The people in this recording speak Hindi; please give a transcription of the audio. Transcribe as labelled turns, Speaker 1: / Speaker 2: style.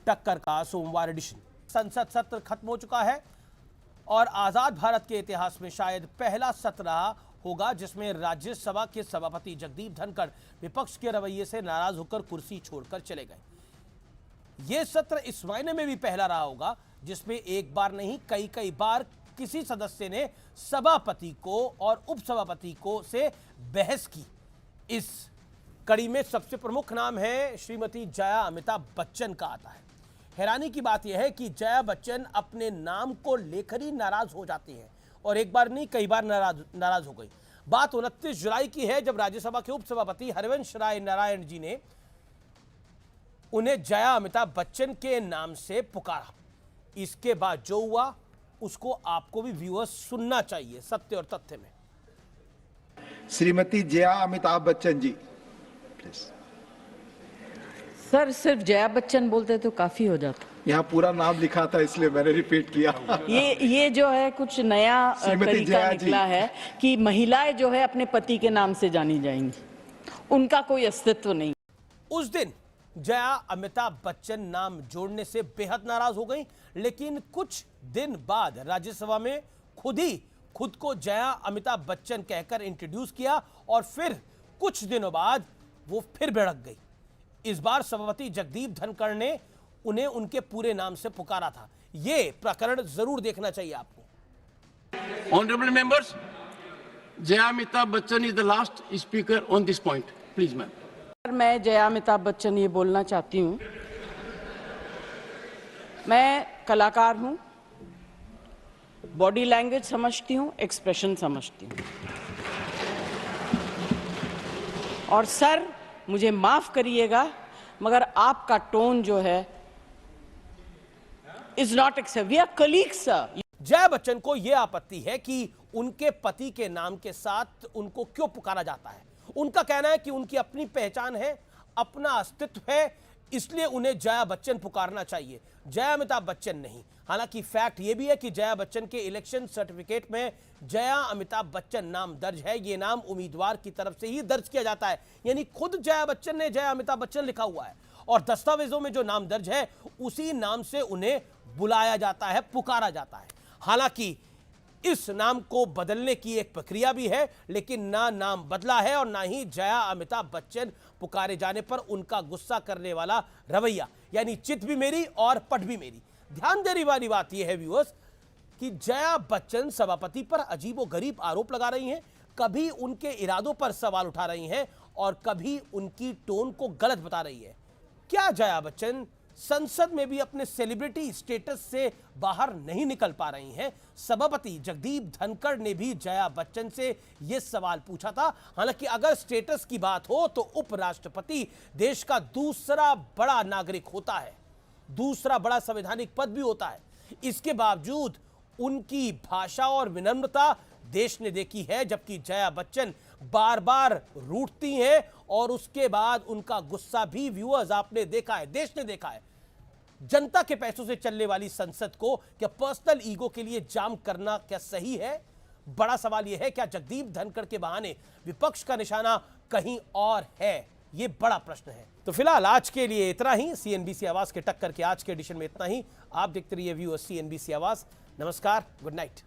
Speaker 1: टक्कर का सोमवार एडिशन। संसद सत्र खत्म हो चुका है और आजाद भारत के इतिहास में शायद पहला सत्र रहा होगा जिसमें राज्यसभा के सभापति जगदीप धनखड़ विपक्ष के रवैये से नाराज होकर कुर्सी छोड़कर चले गए। यह सत्र इस मायने में भी पहला रहा होगा जिसमें एक बार नहीं कई बार किसी सदस्य ने सभापति को और उपसभापति को से बहस की। इस कड़ी में सबसे प्रमुख नाम है श्रीमती जया अमिताभ बच्चन का आता है। हैरानी की बात यह है कि जया बच्चन अपने नाम को लेकर ही नाराज हो जाती हैं और एक बार नहीं कई बार नाराज हो गई। बात 29 जुलाई की है जब राज्यसभा के उपसभापति हरिवंश राय नारायण जी ने उन्हें जया अमिताभ बच्चन के नाम से पुकारा। इसके बाद जो हुआ उसको आपको भी व्यूअर्स सुनना चाहिए सत्य और तथ्य में।
Speaker 2: श्रीमती जया अमिताभ बच्चन जी प्लीज।
Speaker 3: सर सिर्फ जया बच्चन बोलते तो काफी हो जाता।
Speaker 2: यहाँ पूरा नाम लिखा था इसलिए मैंने रिपीट किया।
Speaker 3: ये जो है कुछ नया तरीका निकला है कि महिलाएं जो है अपने पति के नाम से जानी जाएंगी, उनका कोई अस्तित्व नहीं।
Speaker 1: उस दिन जया अमिताभ बच्चन नाम जोड़ने से बेहद नाराज हो गई, लेकिन कुछ दिन बाद राज्यसभा में खुद को जया अमिताभ बच्चन कहकर इंट्रोड्यूस किया और फिर कुछ दिनों बाद वो फिर भड़क गई। इस बार सभापति जगदीप धनखड़ ने उन्हें उनके पूरे नाम से पुकारा था। यह प्रकरण जरूर देखना चाहिए आपको।
Speaker 4: Honorable members, Jaya Amitabh Bachchan is the last speaker on this point. Please, ma'am.
Speaker 3: मैं जया अमिताभ बच्चन ये बोलना चाहती हूँ, मैं कलाकार हूँ, बॉडी लैंग्वेज समझती हूँ, एक्सप्रेशन समझती हूँ और सर मुझे माफ करिएगा मगर आपका टोन जो है is not accept. We are colleagues sir.
Speaker 1: Jaya Bachchan को यह आपत्ति है कि उनके पति के नाम के साथ उनको क्यों पुकारा जाता है। उनका कहना है कि उनकी अपनी पहचान है, अपना अस्तित्व है, इसलिए उन्हें जया बच्चन पुकारना चाहिए, जया अमिताभ बच्चन नहीं। हालांकि फैक्ट यह भी है कि जया बच्चन के इलेक्शन सर्टिफिकेट में जया अमिताभ बच्चन नाम दर्ज है। यह नाम उम्मीदवार की तरफ से ही दर्ज किया जाता है, यानी खुद जया बच्चन ने जया अमिताभ बच्चन लिखा हुआ है और दस्तावेजों में जो नाम दर्ज है उसी नाम से उन्हें बुलाया जाता है, पुकारा जाता है। हालांकि इस नाम को बदलने की एक प्रक्रिया भी है, लेकिन ना नाम बदला है और ना ही जया अमिताभ बच्चन पुकारे जाने पर उनका गुस्सा करने वाला रवैया, यानी चित भी मेरी और पट भी मेरी। ध्यान देने वाली बात यह है व्यूअर्स कि जया बच्चन सभापति पर अजीबोगरीब आरोप लगा रही हैं, कभी उनके इरादों पर सवाल उठा रही हैं और कभी उनकी टोन को गलत बता रही है। क्या जया बच्चन संसद में भी अपने सेलिब्रिटी स्टेटस से बाहर नहीं निकल पा रही हैं? सभापति जगदीप धनखड़ ने भी जया बच्चन से यह सवाल पूछा था। हालांकि अगर स्टेटस की बात हो तो उपराष्ट्रपति देश का दूसरा बड़ा नागरिक होता है, दूसरा बड़ा संवैधानिक पद भी होता है। इसके बावजूद उनकी भाषा और विनम्रता देश ने देखी है, जबकि जया बच्चन बार बार रूठती हैं और उसके बाद उनका गुस्सा भी व्यूअर्स आपने देखा है, देश ने देखा है। जनता के पैसों से चलने वाली संसद को क्या पर्सनल ईगो के लिए जाम करना क्या सही है? बड़ा सवाल यह है, क्या जगदीप धनखड़ के बहाने विपक्ष का निशाना कहीं और है? यह बड़ा प्रश्न है। तो फिलहाल आज के लिए इतना ही। सीएनबीसी आवाज के टक्कर के आज के एडिशन में इतना ही। आप देखते रहिए व्यूअर्स सीएनबीसी आवाज। नमस्कार, गुड नाइट।